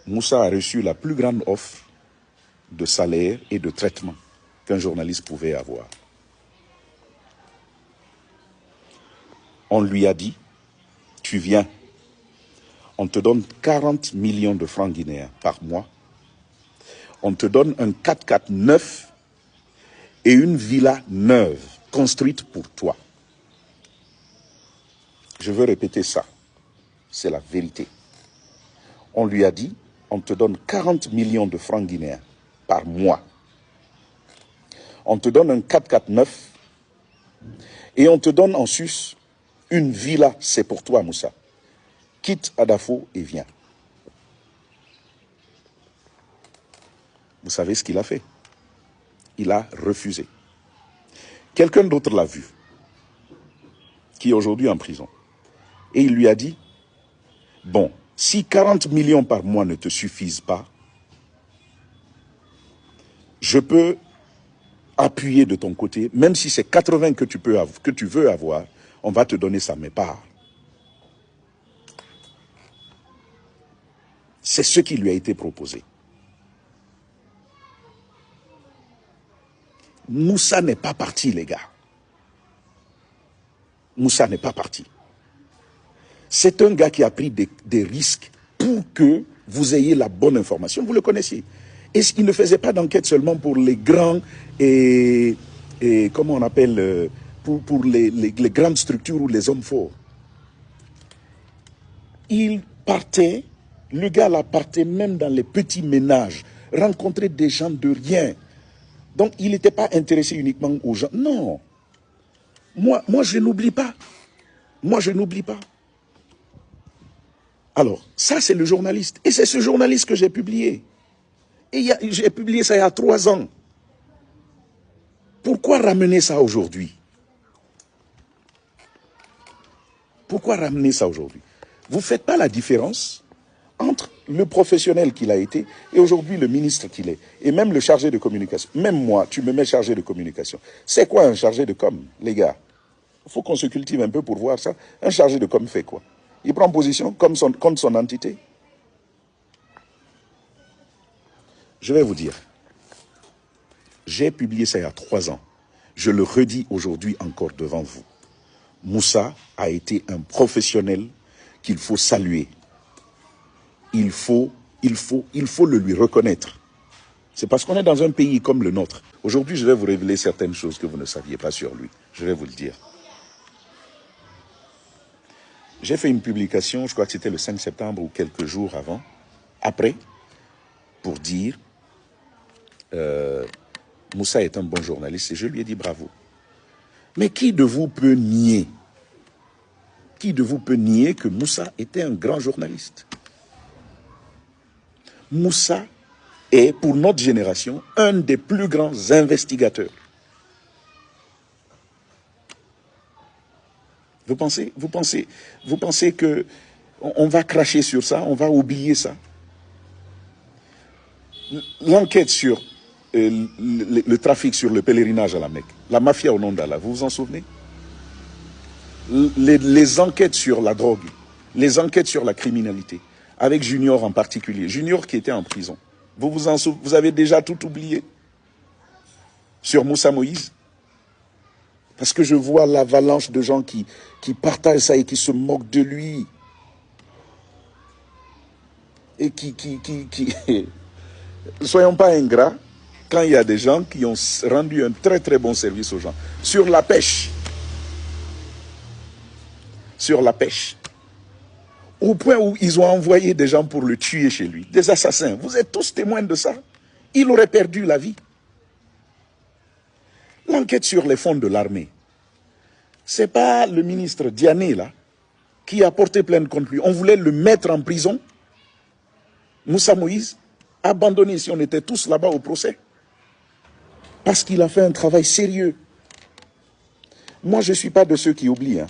Moussa a reçu la plus grande offre de salaire et de traitement qu'un journaliste pouvait avoir. On lui a dit, tu viens, on te donne 40 millions de francs guinéens par mois, on te donne un 4x4 neuf et une villa neuve construite pour toi. Je veux répéter ça, c'est la vérité. On lui a dit, on te donne 40 millions de francs guinéens par mois. On te donne un 4x4 neuf et on te donne en sus une villa, c'est pour toi Moussa. Quitte Adafo et viens. Vous savez ce qu'il a fait? Il a refusé. Quelqu'un d'autre l'a vu, qui est aujourd'hui en prison. Et il lui a dit, bon, si 40 millions par mois ne te suffisent pas, je peux appuyer de ton côté, même si c'est 80 que tu veux avoir, on va te donner ça, mes parts. C'est ce qui lui a été proposé. Moussa n'est pas parti, les gars. Moussa n'est pas parti. C'est un gars qui a pris des risques pour que vous ayez la bonne information. Vous le connaissiez. Et il ne faisait pas d'enquête seulement pour les grands et comment on appelle, pour les grandes structures ou les hommes forts. Il partait, le gars là partait même dans les petits ménages, rencontrer des gens de rien. Donc il n'était pas intéressé uniquement aux gens. Non. Moi je n'oublie pas. Moi je n'oublie pas. Alors, ça c'est le journaliste. Et c'est ce journaliste que j'ai publié. Et j'ai publié ça il y a 3 ans. Pourquoi ramener ça aujourd'hui? Pourquoi ramener ça aujourd'hui? Vous ne faites pas la différence entre le professionnel qu'il a été et aujourd'hui le ministre qu'il est. Et même le chargé de communication. Même moi, tu me mets chargé de communication. C'est quoi un chargé de com, les gars? Il faut qu'on se cultive un peu pour voir ça. Un chargé de com fait quoi? Il prend position contre son entité. Je vais vous dire. J'ai publié ça il y a 3 ans. Je le redis aujourd'hui encore devant vous. Moussa a été un professionnel qu'il faut saluer. Il faut le lui reconnaître. C'est parce qu'on est dans un pays comme le nôtre. Aujourd'hui, je vais vous révéler certaines choses que vous ne saviez pas sur lui. Je vais vous le dire. J'ai fait une publication, je crois que c'était le 5 septembre ou quelques jours après, pour dire Moussa est un bon journaliste et je lui ai dit bravo. Mais qui de vous peut nier que Moussa était un grand journaliste? Moussa est, pour notre génération, un des plus grands investigateurs. Vous pensez que on va cracher sur ça, on va oublier ça? L'enquête sur le trafic sur le pèlerinage à la Mecque, la mafia au nom d'Allah, vous vous en souvenez? Les enquêtes sur la drogue, les enquêtes sur la criminalité, avec Junior en particulier, Junior qui était en prison. Vous avez déjà tout oublié sur Moussa Moïse? Parce que je vois l'avalanche de gens qui partagent ça et qui se moquent de lui. Et soyons pas ingrats quand il y a des gens qui ont rendu un très très bon service aux gens. Sur la pêche. Sur la pêche. Au point où ils ont envoyé des gens pour le tuer chez lui. Des assassins. Vous êtes tous témoins de ça. Il aurait perdu la vie. L'enquête sur les fonds de l'armée. C'est pas le ministre Diané, là, qui a porté plainte contre lui. On voulait le mettre en prison. Moussa Moïse, abandonné si on était tous là-bas au procès. Parce qu'il a fait un travail sérieux. Moi, je ne suis pas de ceux qui oublient.